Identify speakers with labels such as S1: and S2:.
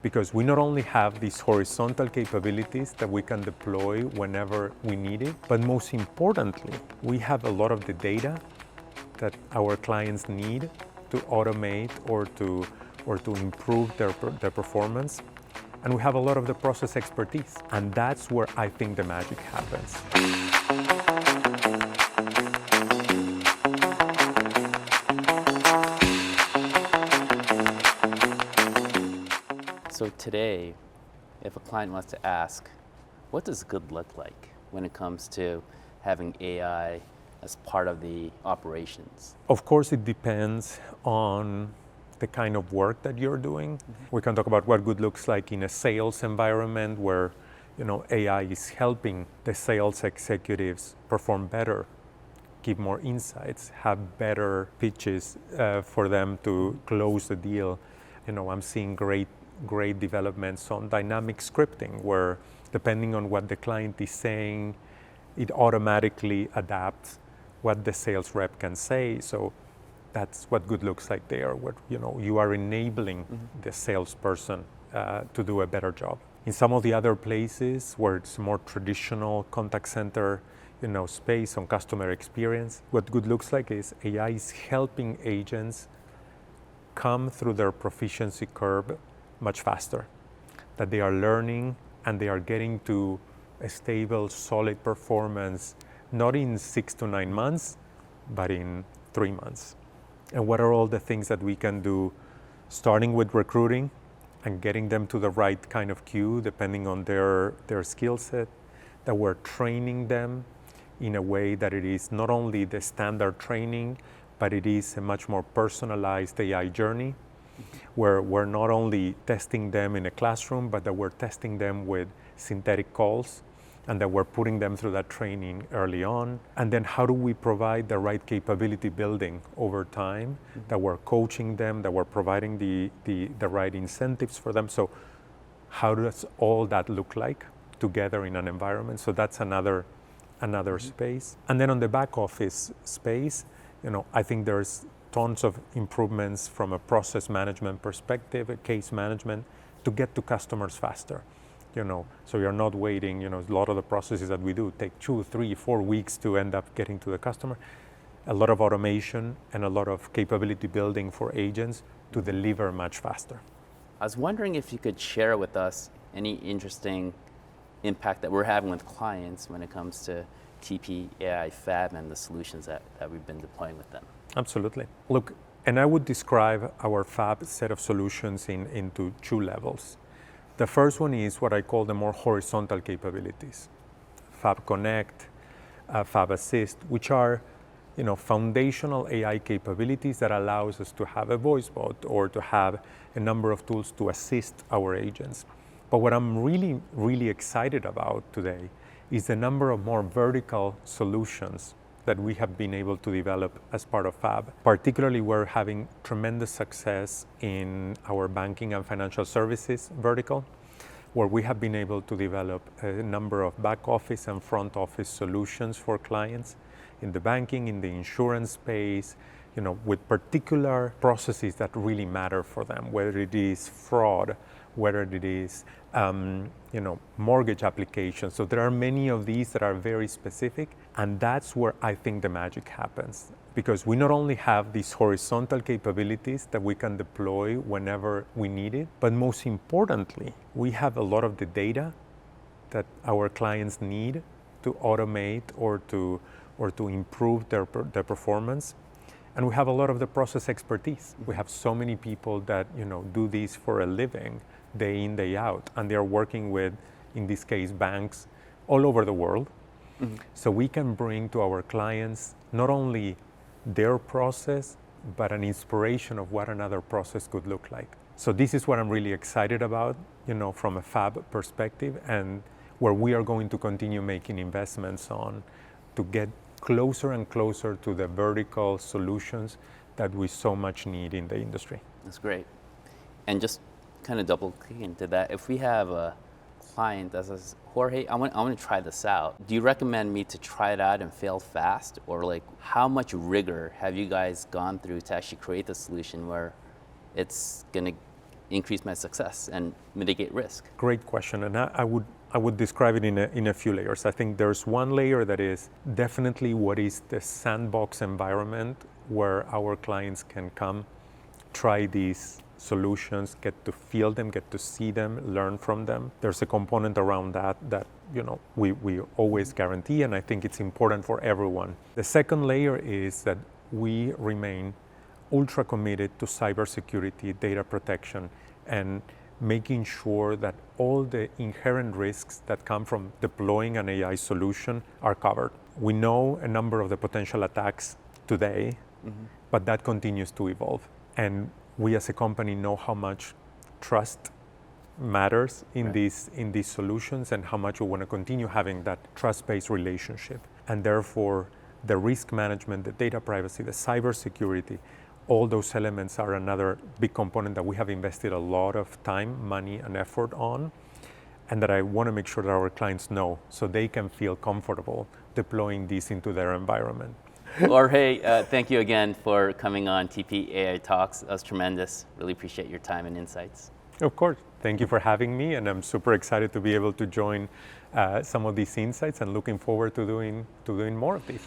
S1: Because we not only have these horizontal capabilities that we can deploy whenever we need it, but most importantly, we have a lot of the data that our clients need to automate or to improve their performance. And we have a lot of the process expertise. And that's where I think the magic happens.
S2: So today, if a client wants to ask, what does good look like when it comes to having AI as part of the operations?
S1: Of course, it depends on the kind of work that you're doing. Mm-hmm. We can talk about what good looks like in a sales environment where AI is helping the sales executives perform better, give more insights, have better pitches for them to close the deal. I'm seeing great developments on dynamic scripting where, depending on what the client is saying, it automatically adapts what the sales rep can say. So that's what good looks like there, where you are enabling the salesperson to do a better job. In some of the other places where it's more traditional contact center space on customer experience, what good looks like is AI is helping agents come through their proficiency curve much faster, that they are learning and they are getting to a stable, solid performance, not in 6 to 9 months, but in 3 months. And what are all the things that we can do, starting with recruiting and getting them to the right kind of queue, depending on their skill set, that we're training them in a way that it is not only the standard training, but it is a much more personalized AI journey, where we're not only testing them in a classroom, but that we're testing them with synthetic calls, and that we're putting them through that training early on. And then how do we provide the right capability building over time, that we're coaching them, that we're providing the right incentives for them. So how does all that look like together in an environment? So that's another space. And then on the back office space, I think there's tons of improvements from a process management perspective, a case management, to get to customers faster. So you're not waiting. A lot of the processes that we do take 2, 3, 4 weeks to end up getting to the customer. A lot of automation and a lot of capability building for agents to deliver much faster.
S2: I was wondering if you could share with us any interesting impact that we're having with clients when it comes to TP.ai FAB and the solutions that we've been deploying with them.
S1: Absolutely. Look, and I would describe our FAB set of solutions into 2 levels. The first one is what I call the more horizontal capabilities. FAB Connect, FAB Assist, which are foundational AI capabilities that allows us to have a voice bot or to have a number of tools to assist our agents. But what I'm really, really excited about today is the number of more vertical solutions that we have been able to develop as part of FAB. Particularly, we're having tremendous success in our banking and financial services vertical, where we have been able to develop a number of back office and front office solutions for clients in the banking, in the insurance space, with particular processes that really matter for them, whether it is fraud, whether it is mortgage applications. So there are many of these that are very specific, and that's where I think the magic happens. Because we not only have these horizontal capabilities that we can deploy whenever we need it, but most importantly, we have a lot of the data that our clients need to automate or to improve their performance. And we have a lot of the process expertise. We have so many people that do this for a living, day in, day out, and they're working with, in this case, banks all over the world. Mm-hmm. So we can bring to our clients not only their process, but an inspiration of what another process could look like. So this is what I'm really excited about, from a FAB perspective, and where we are going to continue making investments on to get closer and closer to the vertical solutions that we so much need in the industry.
S2: That's great. And just kind of double click into that, if we have a client that says, Jorge, I want to try this out, do you recommend me to try it out and fail fast? Or how much rigor have you guys gone through to actually create the solution where it's going to increase my success and mitigate risk?
S1: Great question, and I would describe it in a few layers. I think there's one layer that is definitely what is the sandbox environment where our clients can come, try these solutions, get to feel them, get to see them, learn from them. There's a component around that we always guarantee, and I think it's important for everyone. The second layer is that we remain ultra committed to cybersecurity, data protection, and making sure that all the inherent risks that come from deploying an AI solution are covered. We know a number of the potential attacks today, but that continues to evolve. And we as a company know how much trust matters in these solutions and how much we want to continue having that trust-based relationship. And therefore, the risk management, the data privacy, the cybersecurity, all those elements are another big component that we have invested a lot of time, money, and effort on, and that I want to make sure that our clients know so they can feel comfortable deploying these into their environment.
S2: Jorge, thank you again for coming on TP.AI Talks. That was tremendous. Really appreciate your time and insights.
S1: Of course. Thank you for having me, and I'm super excited to be able to join some of these insights and looking forward to doing more of these.